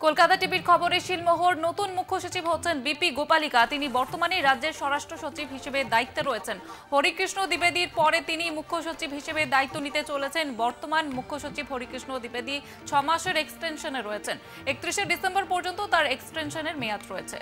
কলকাতা টিভির খবরে শিলমোহর নতুন মুখ্য সচিব হচ্ছেন বিপি গোপালিকা। তিনি বর্তমানে রাজ্যের স্বরাষ্ট্র সচিব হিসেবে দায়িত্বে রয়েছেন। হরিকৃষ্ণ দ্বিবেদীর পরে তিনি মুখ্য সচিব হিসেবে দায়িত্ব নিতে চলেছেন। বর্তমান মুখ্য সচিব হরিকৃষ্ণ দ্বিবেদী 6 মাসের এক্সটেনশনে রয়েছেন। 31 ডিসেম্বর পর্যন্ত তার এক্সটেনশনের মেয়াদ রয়েছে।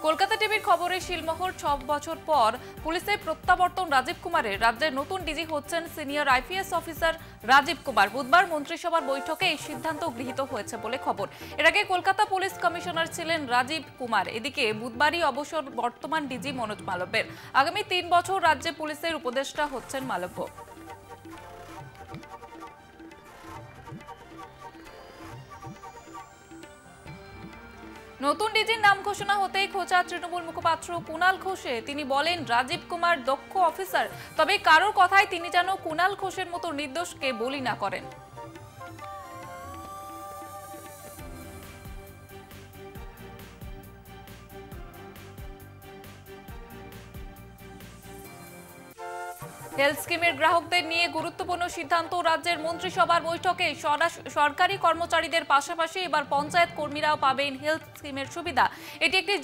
কলকাতা টিভির খবরে শিলমোহর 6 বছর পর পুলিশের প্রত্যাবর্তন রাজীব কুমারের। রাজ্যের নতুন ডিজি হচ্ছেন senior IPS officer Rajeev Kumar. বুধবার মন্ত্রিসভার বৈঠকে এই সিদ্ধান্ত গৃহীত হয়েছে বলে খবর। এর আগে কলকাতা পুলিশ কমিশনার ছিলেন রাজীব কুমার। এদিকে বুধবারই অবসর বর্তমান ডিজি মনোজ মালব্যের। আগামী 3 বছর রাজ্যে পুলিশের উপদেষ্টা হচ্ছেন মালব্য। নতুন ডিজির নাম ঘোষণা হতেই খোঁচা তৃণমূল মুখপাত্র কুণাল ঘোষে। তিনি বলেন, রাজীব কুমার দক্ষ অফিসার, তবে কারোর কথায় তিনি যেন কুণাল ঘোষের মতো নির্দোষকে বলি না করেন। হেলথ স্কিমের গ্রাহকদের নিয়ে গুরুত্বপূর্ণ সিদ্ধান্ত রাজ্যের মন্ত্রিসভার বৈঠকে। সরকারি কর্মচারীদের পাশাপাশি এবার পঞ্চায়েত কর্মীরাও পাবেন হেলথ স্কিমের সুবিধা। এটি একটি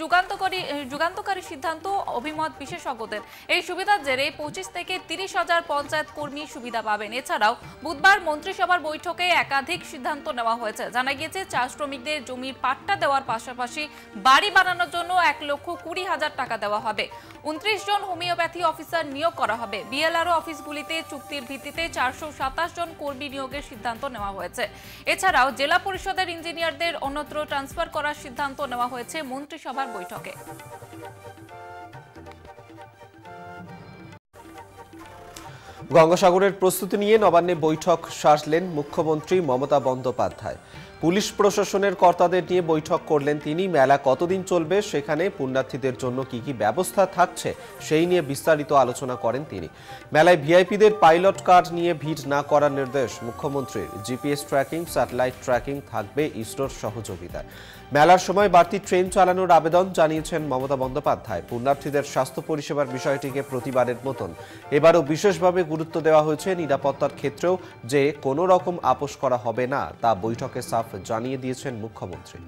যুগান্তকারী সিদ্ধান্ত, অভিমত বিশেষজ্ঞদের। এই সুবিধার জেরে 25 থেকে 30 হাজার পঞ্চায়েত কর্মী সুবিধা পাবেন। এছাড়াও বুধবার মন্ত্রিসভার বৈঠকে একাধিক সিদ্ধান্ত নেওয়া হয়েছে। জানা গিয়েছে, চা শ্রমিকদের জমির পাট্টা দেওয়ার পাশাপাশি বাড়ি বানানোর জন্য 1,20,000 টাকা দেওয়া হবে। 29 জন হোমিওপ্যাথি অফিসার নিয়োগ করা হবে। বিএলআরও অফিসগুলিতে চুক্তির ভিত্তিতে 427 জন কর্মী নিয়োগের সিদ্ধান্ত নেওয়া হয়েছে। এছাড়াও জেলা পরিষদের ইঞ্জিনিয়ারদের অন্যত্র ট্রান্সফার করার সিদ্ধান্ত নেওয়া হয়েছে মন্ত্রিসভার বৈঠকে। গঙ্গাসাগরের প্রস্তুতি নিয়ে নবান্নে বৈঠক সারলেন মুখ্যমন্ত্রী মমতা বন্দ্যোপাধ্যায়। পুলিশ প্রশাসনের কর্তাদের নিয়ে বৈঠক করলেন তিনি। মেলা কতদিন চলবে, সেখানে পুণ্যার্থীদের জন্য কি কি ব্যবস্থা থাকছে সেই নিয়ে বিস্তারিত আলোচনা করেন তিনি। মেলায় ভিআইপিদের পাইলট কার্ড নিয়ে ভিড় না করার নির্দেশ মুখ্যমন্ত্রীর। জিপিএস ট্র্যাকিং, স্যাটেলাইট ট্র্যাকিং থাকবে ইসরোর সহযোগিতায়। মেলার সময় বাড়তি ট্রেন চালানোর আবেদন জানিয়েছেন মমতা বন্দ্যোপাধ্যায়। পুণ্যার্থীদের স্বাস্থ্য পরিষেবার বিষয়টিকে প্রতিবারের মতন এবারও বিশেষভাবে গুরুত্ব দেওয়া হয়েছে। নিরাপত্তার ক্ষেত্রেও যে কোনো রকম আপোষ করা হবে না, তা বৈঠকে সাফ জানিয়ে দিয়েছেন মুখ্যমন্ত্রী।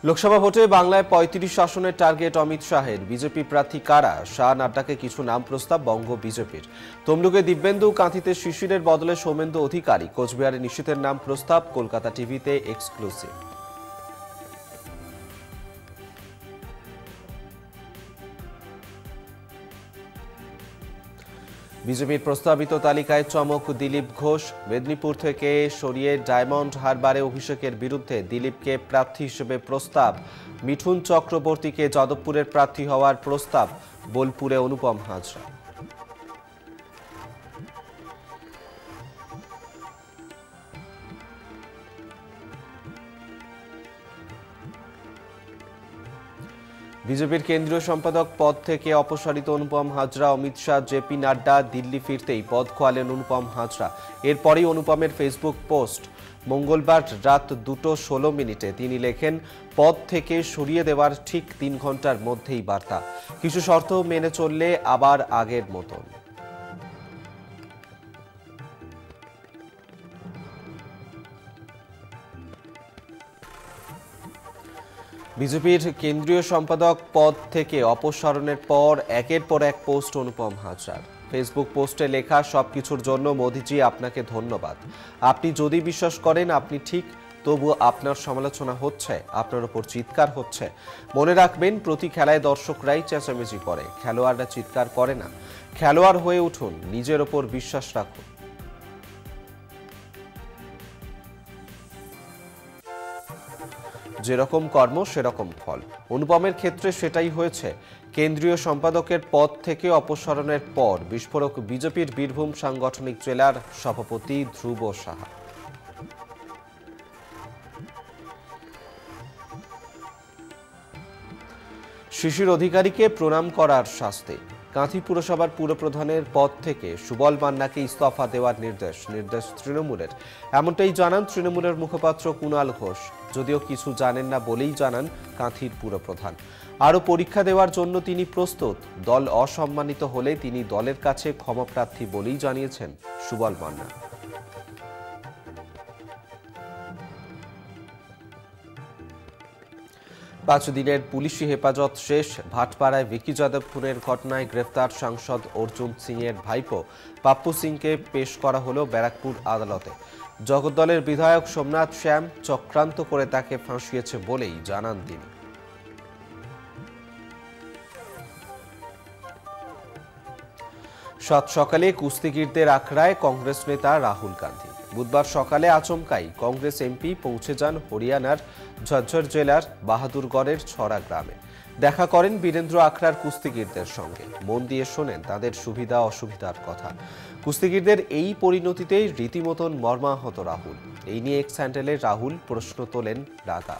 লোকসভা ভোটে বাংলায় 35 আসনের টার্গেট অমিত শাহের। বিজেপি প্রার্থী কারা? শাহ নাড্ডাকে কিছু নাম প্রস্তাব বঙ্গ বিজেপির। তমলুকে দিব্যেন্দু, কাঁথিতে শিশিরের বদলে সৌমেন্দু অধিকারী, কোচবিহারে নিশীথের নাম প্রস্তাব। কলকাতা টিভিতে এক্সক্লুসিভ। বিজেপির প্রস্তাবিত তালিকায় চমক দিলীপ ঘোষ। মেদিনীপুর থেকে সরিয়ে ডায়মন্ড হারবারে অভিষেকের বিরুদ্ধে দিলীপকে প্রার্থী হিসেবে প্রস্তাব। মিঠুন চক্রবর্তীকে যাদবপুরের প্রার্থী হওয়ার প্রস্তাব। বোলপুরে অনুপম হাজরা। বিজেপির কেন্দ্রীয় সম্পাদক পদ থেকে অপসারিত অনুপম হাজরা। অমিত শাহ, জেপি নাড্ডা দিল্লি ফিরতেই পদ খোয়ালেন অনুপম হাজরা। এরপরই অনুপমের ফেসবুক পোস্ট। মঙ্গলবার রাত 2:16 তিনি লেখেন, পদ থেকে সরিয়ে দেওয়ার ঠিক 3 ঘন্টার মধ্যেই বার্তা। কিছু শর্ত মেনে চললে আবার আগের মতন। বিজেপির কেন্দ্রীয় সম্পাদক পদ থেকে অপসারণের পর একের পর এক পোস্ট অনুপম হাজরার। ফেসবুক পোস্টে লেখা, সবকিছুর জন্য মোদিজি আপনাকে ধন্যবাদ। আপনি যদি বিশ্বাস করেন আপনি ঠিক, তবু আপনার সমালোচনা হচ্ছে, আপনার উপর চিৎকার হচ্ছে। মনে রাখবেন, প্রতি খেলায় দর্শকরাই চেঁচামেচি করে, খেলোয়াড়রা চিৎকার করে না। খেলোয়াড় হয়ে উঠুন, নিজের ওপর বিশ্বাস রাখুন। যেরকম কর্ম সেরকম ফল। অনুপমের ক্ষেত্রে সেটাই হয়েছে। কেন্দ্রীয় সম্পাদকের পদ থেকে অপসারণের পর বিস্ফোরক বিজেপির বীরভূম সাংগঠনিক জেলার সভাপতি ধ্রুব সাহা। শিশির অধিকারীকে প্রণাম করার শাস্তি। কাঁথি পুরসভার পুরপ্রধানের পদ থেকে সুবল মান্নাকে ইস্তফা দেওয়ার নির্দেশ তৃণমূলের। এমনটাই জানান তৃণমূলের মুখপাত্র কুণাল ঘোষ। যদিও কিছু জানেন না বলেই জানান কাঁথির পুরপ্রধান। আরও পরীক্ষা দেওয়ার জন্য তিনি প্রস্তুত। দল অসম্মানিত হলে তিনি দলের কাছে ক্ষমাপ্রার্থী বলেই জানিয়েছেন সুবল মান্না। পাঁচ দিনের পুলিশি হেফাজত শেষ। ভাটপাড়ায় ভিকি যাদব খুনের ঘটনায় গ্রেফতার সাংসদ অর্জুন সিং এর ভাইপো পাপ্পু সিংকে পেশ করা হলো ব্যারাকপুর আদালতে। জগদ্দলের বিধায়ক সোমনাথ শ্যাম চক্রান্ত করে তাকে ফাঁসিয়েছে বলেই জানান তিনি। সাত সকালে কুস্তিগিরদের আখড়ায় কংগ্রেস নেতা রাহুল গান্ধী। বুধবার সকালে আচমকাই কংগ্রেস এমপি পৌঁছে যান হরিয়ানার ঝজ্জর জেলার বাহাদুরগড়ের ছড়া গ্রামে। দেখা করেন বীরেন্দ্র আখড়ার কুস্তিগিরদের সঙ্গে। মন দিয়ে শোনেন তাদের সুবিধা অসুবিধার কথা। কুস্তিগিরদের এই পরিণতিতে রীতিমতন মর্মাহত রাহুল। এই নিয়ে এক্স হ্যান্ডেলে রাহুল প্রশ্ন তোলেন রাগা।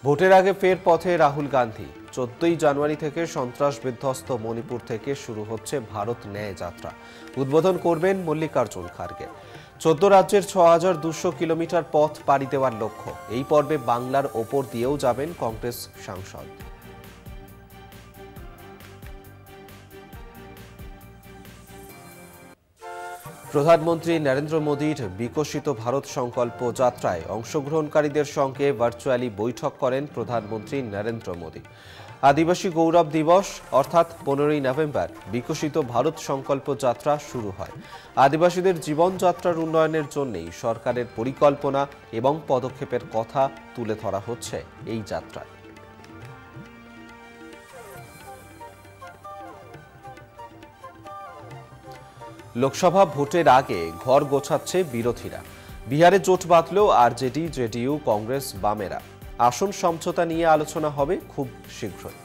ভোটের আগে ফের পথে রাহুল গান্ধী। 14ই জানুয়ারি থেকে সন্ত্রাস বিধ্বস্ত মণিপুর থেকে শুরু হচ্ছে ভারত ন্যায় যাত্রা। উদ্বোধন করবেন মল্লিকার্জুন খার্গে। 14 রাজ্যের 6200 কিলোমিটার পথ পাড়ি দেওয়ার লক্ষ্য। এই পর্বে বাংলার ওপর দিয়েও যাবেন কংগ্রেস সাংসদ। প্রধানমন্ত্রী নরেন্দ্র মোদীর বিকশিত ভারত সংকল্প যাত্রায় অংশগ্রহণকারীদের সঙ্গে ভার্চুয়ালি বৈঠক করেন প্রধানমন্ত্রী নরেন্দ্র মোদী। আদিবাসী গৌরব দিবস অর্থাৎ 15ই নভেম্বর বিকশিত ভারত সংকল্প যাত্রা শুরু হয়। আদিবাসীদের জীবনযাত্রার উন্নয়নের জন্যই সরকারের পরিকল্পনা এবং পদক্ষেপের কথা তুলে ধরা হচ্ছে এই যাত্রায়। লোকসভা ভোটের আগে ঘর গোছাচ্ছে বিরোধীরা। বিহারে জোট বাঁধলেও আরজেডি, জেডিইউ, কংগ্রেস, বামেরা। আসন সমঝোতা নিয়ে আলোচনা হবে খুব শীঘ্রই।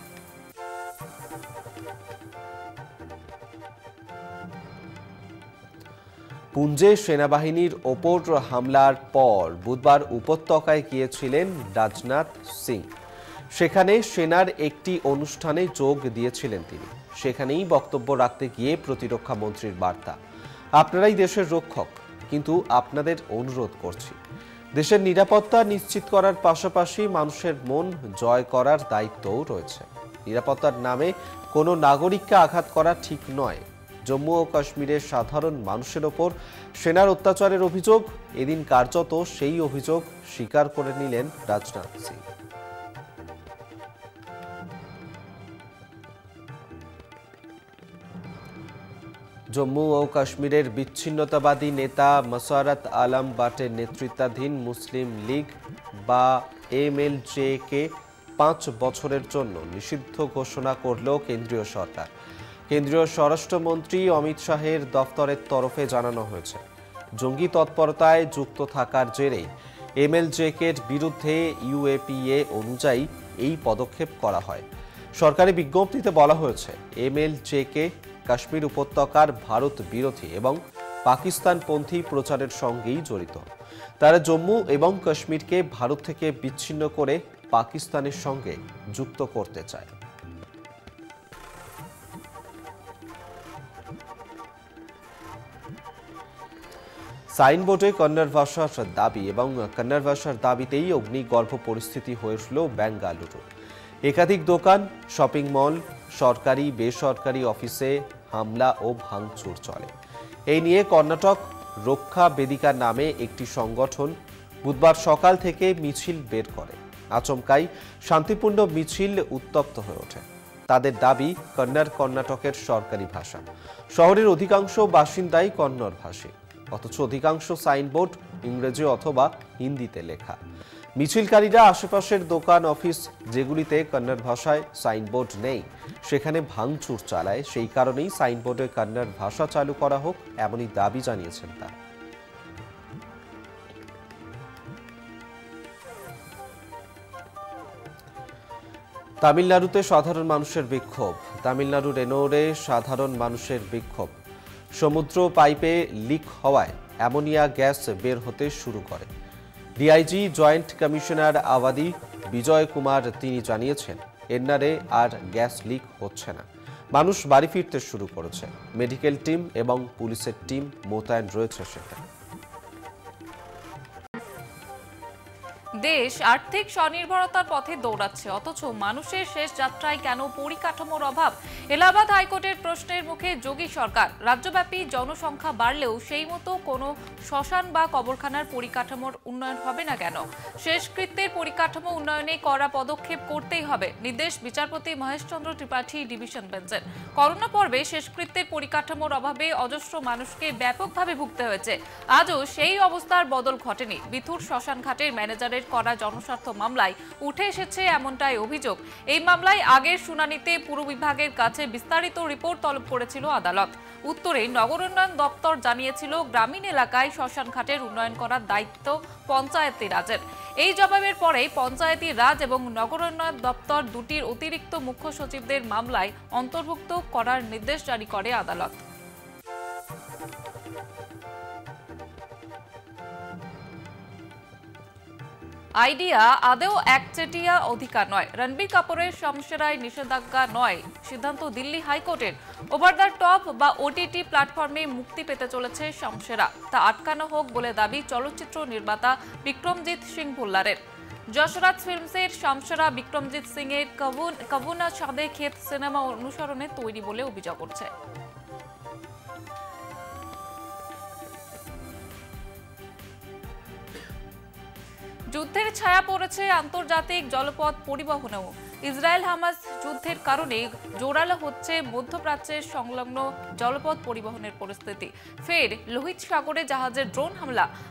পুঞ্জে সেনাবাহিনীর ওপর হামলার পর বুধবার উপত্যকায় গিয়েছিলেন রাজনাথ সিং। সেখানে সেনার একটি অনুষ্ঠানে যোগ দিয়েছিলেন তিনি। সেখানেই বক্তব্য রাখতে গিয়ে প্রতিরক্ষা মন্ত্রীর বার্তা, আপনারাই দেশের রক্ষক, কিন্তু আপনাদের অনুরোধ করছি, দেশের নিরাপত্তা নিশ্চিত করার পাশাপাশি মানুষের মন জয় করার দায়িত্বও রয়েছে। নিরাপত্তার নামে কোনো নাগরিককে আঘাত করা ঠিক নয়। জম্মু ও কাশ্মীরের সাধারণ মানুষের ওপর সেনার অত্যাচারের অভিযোগ, এদিন কার্যত সেই অভিযোগ স্বীকার করে নিলেন রাজনাথ সিং। জম্মু ও কাশ্মীরের বিচ্ছিন্নতাবাদী নেতা মসারত আলম বাটের নেতৃত্বাধীন মুসলিম লীগ বা MLJ-কে 5 বছরের জন্য নিষিদ্ধ ঘোষণা করল কেন্দ্রীয় সরকার। কেন্দ্রীয় স্বরাষ্ট্রমন্ত্রী অমিত শাহের দফতরের তরফে জানানো হয়েছে, জঙ্গি তৎপরতায় যুক্ত থাকার জেরেই MLJ-কে বিরুদ্ধে UAPA অনুযায়ী এই পদক্ষেপ করা হয়। সরকারি বিজ্ঞপ্তিতে বলা হয়েছে, MLJ-কে কাশ্মীর উপত্যকার ভারত বিরোধী এবং পাকিস্তানপন্থী প্রচারের সঙ্গেই জড়িত। তারা জম্মু এবং কাশ্মীরকে ভারত থেকে বিচ্ছিন্ন করে পাকিস্তানের সঙ্গে যুক্ত করতে চায়। সাইনবোর্ডে কন্নড় ভাষার দাবি এবং কন্নড় ভাষার দাবিতেই অগ্নিগর্ভ পরিস্থিতি হয়ে উঠল বেঙ্গালুরু। একাধিক দোকান, শপিং মল, সরকারি বেসরকারি অফিসে হামলা ও ভাঙচুর চলে। এই নিয়ে কর্ণাটক রক্ষা বেদিকা নামে একটি সংগঠন বুধবার সকাল থেকে মিছিল বের করে। আচমকাই শান্তিপূর্ণ মিছিল উত্তপ্ত হয়ে ওঠে। তাদের দাবি, কন্নড় কর্ণাটকের সরকারি ভাষা। শহরের অধিকাংশ বাসিন্দাই কন্নড় ভাষী, অথচ অধিকাংশ সাইনবোর্ড ইংরেজি অথবা হিন্দিতে লেখা। মিছিলকারীরা আশেপাশের দোকান, অফিস যেগুলিতে কন্নড় ভাষায় সাইনবোর্ড নেই সেখানে ভাঙচুর চালায়। সেই কারণেই সাইনবোর্ডে কন্নড় ভাষা চালু করা হোক, এমনই দাবি জানিয়েছেন তারা। তামিলনাড়ুতে সাধারণ মানুষের বিক্ষোভ। তামিলনাড়ুর এনোরে সাধারণ মানুষের বিক্ষোভ। সমুদ্র পাইপে লিক হওয়ায় অ্যামোনিয়া গ্যাস বের হতে শুরু করে। ডিআইজি জয়েন্ট কমিশনার আওয়াদি বিজয় কুমার তিনি জানিয়েছেন, এন্নারে আর গ্যাস লিক হচ্ছে না। মানুষ বাড়ি ফিরতে শুরু করেছে। মেডিকেল টিম এবং পুলিশের টিম মোতায়েন রয়েছে সেখানে। দেশ আর্থিক স্বনির্ভরতার পথে দৌড়াচ্ছে, অথচ মানুষের শেষ যাত্রায় কেন পরিকাঠামোর অভাব? এলাহাবাদ হাইকোর্টের প্রশ্নের মুখে যোগী সরকার। রাজ্যব্যাপী জনসংখ্যা বাড়লেও সেই মতো কোনো শ্মশান বা কবরখানার পরিকাঠামোর উন্নয়ন হবে না কেন? শেষকৃত্যের পরিকাঠামো উন্নয়নে কড়া পদক্ষেপ করতেই হবে, নির্দেশ বিচারপতি মহেশচন্দ্র ত্রিপাঠী ডিভিশন বেঞ্চের। করোনা পর্বে শেষকৃত্যের পরিকাঠামোর অভাবে অজস্র মানুষকে ব্যাপকভাবে ভুগতে হয়েছে। আজও সেই অবস্থার বদল ঘটেনি। বিথুর শ্মশান ঘাটের ম্যানেজারের করা জনস্বার্থ মামলায় উঠে এসেছে এমনটাই অভিযোগ। এই মামলায় আগের শুনানিতে পুর বিভাগের কাছে বিস্তারিত রিপোর্ট তলব করেছিল আদালত। উত্তরে নগর উন্নয়ন দপ্তর জানিয়েছিল, গ্রামীণ এলাকায় শ্মশান ঘাটের উন্নয়ন করার দায়িত্ব পঞ্চায়েতি রাজের। এই জবাবের পরেই পঞ্চায়েতি রাজ এবং নগর উন্নয়ন দপ্তর দুটির অতিরিক্ত মুখ্য সচিবদের মামলায় অন্তর্ভুক্ত করার নির্দেশ জারি করে আদালত। আইডিয়া আদৌ একচেটিয়া অধিকার নয়। রণবীর কাপুরের সংসারায় নিষেধাজ্ঞা নয়, সিদ্ধান্ত দিল্লি হাইকোর্টের। ওভার দ্য টপ বা ওটিটি প্ল্যাটফর্মে মুক্তি পেতে চলেছে সংসারা, তা আটকানো হোক বলে দাবি চলচ্চিত্র নির্মাতা বিক্রমজিৎ সিং ভুল্লারের। যশরাজ ফিল্মসের সংসারা বিক্রমজিৎ সিং এর কবুনা চাঁদে ক্ষেত সিনেমা অনুসরণে তৈরি বলে অভিযোগ করছে। যুদ্ধের ছায়া পড়েছে আন্তর্জাতিক জলপথ পরিবহনেও। ইসরায়েল হামাস যুদ্ধের কারণে জোরালো হচ্ছে মধ্যপ্রাচ্যের সংলগ্ন জলপথ পরিবহনের পরিস্থিতি। ফের লোহিত সাগরে জাহাজের ড্রোন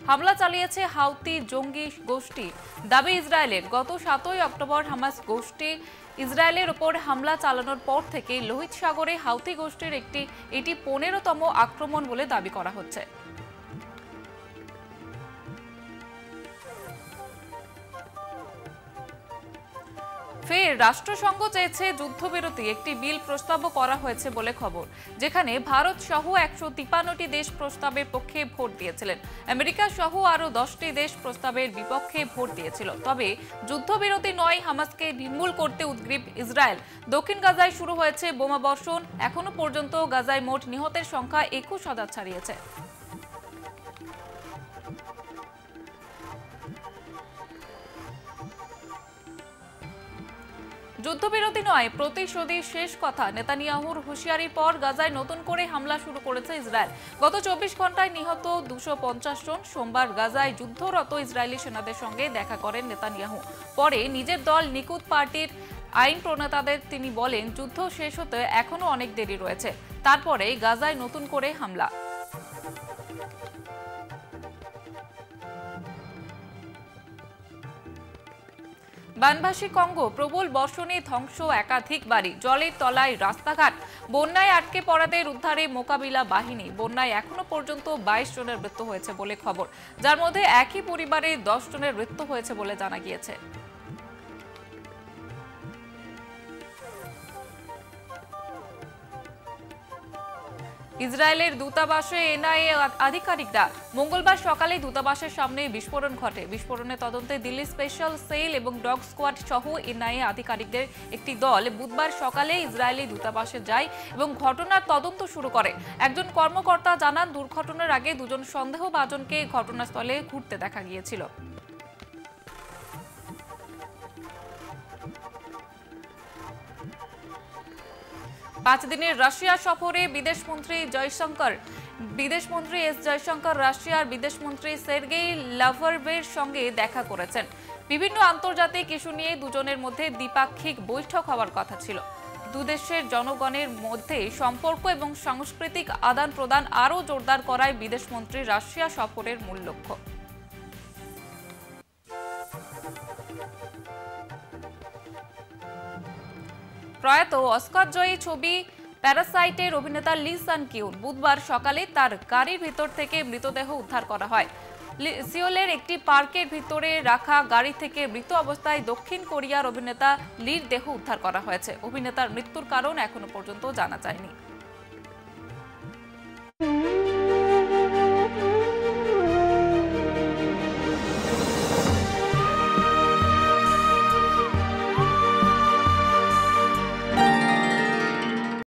হামলা চালিয়েছে হাউতি জঙ্গি গোষ্ঠী। দাবি ইসরায়েলের, গত 7 অক্টোবর হামাস গোষ্ঠী ইসরায়েলের ওপর হামলা চালানোর পর থেকে লোহিত সাগরে হাউতি গোষ্ঠীর এটি 15তম আক্রমণ বলে দাবি করা হচ্ছে। ফের রাষ্ট্রসংঘ চেয়েছে যুদ্ধবিরতি, একটি বিল প্রস্তাব করা হয়েছে বলে খবর, যেখানে ভারত সহ 153টি দেশ প্রস্তাবের পক্ষে ভোট দিয়েছিলেন। আমেরিকা সহ আরও 10টি দেশ প্রস্তাবের বিপক্ষে ভোট দিয়েছিল। তবে যুদ্ধবিরতি নয়, হামাসকে নির্মূল করতে উদ্গ্রীব ইসরায়েল। দক্ষিণ গাজায় শুরু হয়েছে বোমাবর্ষণ। এখনো পর্যন্ত গাজায় মোট নিহতের সংখ্যা 21,000 ছাড়িয়েছে। যুদ্ধবিরতি নয়, প্রতিশোধই শেষ কথা। নেতানিয়াহুর হুঁশিয়ারির পর গাজায় নতুন করে হামলা শুরু করেছে ইসরায়েল। গত 24 ঘন্টায় নিহত 250 জন। সোমবার গাজায় যুদ্ধরত ইসরায়েলি সেনাদের সঙ্গে দেখা করেন নেতানিয়াহু। পরে নিজের দল নিকুত পার্টির আইন প্রণেতাদের তিনি বলেন, যুদ্ধ শেষ হতে এখনো অনেক দেরি রয়েছে। তারপরে গাজায় নতুন করে হামলা। বানভাসী কঙ্গো, প্রবল বর্ষণে ধ্বংস একাধিক বাড়ি, জলের তলায় রাস্তাঘাট। বন্যায় আটকে পড়াদের উদ্ধারে মোকাবিলা বাহিনী। বন্যায় এখনো পর্যন্ত 22 জনের মৃত্যু হয়েছে বলে খবর, যার মধ্যে একই পরিবারের 10 জনের মৃত্যু হয়েছে বলে জানা গিয়েছে। ইসরায়েলের দূতাবাসে এনআইএ আধিকারিকরা মঙ্গলবার সকালে দূতাবাসের সামনে বিস্ফোরণ ঘটে। বিস্ফোরণের তদন্তে দিল্লি স্পেশাল সেল এবং ডগ স্কোয়াড সহ এনআইএ আধিকারিকদের একটি দল বুধবার সকালে ইসরায়েলি দূতাবাসে যায় এবং ঘটনার তদন্ত শুরু করে। একজন কর্মকর্তা জানান, দুর্ঘটনার আগে দুজন সন্দেহভাজনকে ঘটনাস্থলে ঘুরতে দেখা গিয়েছিল। পাঁচ দিনের রাশিয়া সফরে বিদেশমন্ত্রী এস জয়শঙ্কর রাশিয়ার বিদেশমন্ত্রী সের্গেই লাভরভের সঙ্গে দেখা করেছেন। বিভিন্ন আন্তর্জাতিক ইস্যু নিয়ে দুজনের মধ্যে দ্বিপাক্ষিক বৈঠক হওয়ার কথা ছিল। দুদেশের জনগণের মধ্যে সম্পর্ক এবং সাংস্কৃতিক আদান প্রদান আরও জোরদার করাই বিদেশমন্ত্রীর রাশিয়া সফরের মূল লক্ষ্য। প্রয়াত অস্কার জয়ী ছবি প্যারাসাইটের অভিনেতা লি সান কিউন বুধবার সকালে তার গাড়ির ভিতর থেকে মৃতদেহ উদ্ধার করা হয়। সিওলের একটি পার্কের ভিতরে রাখা গাড়ি থেকে মৃত অবস্থায় দক্ষিণ কোরিয়ার অভিনেতা লির দেহ উদ্ধার করা হয়েছে। অভিনেতার মৃত্যুর কারণ এখনো পর্যন্ত জানা যায়নি।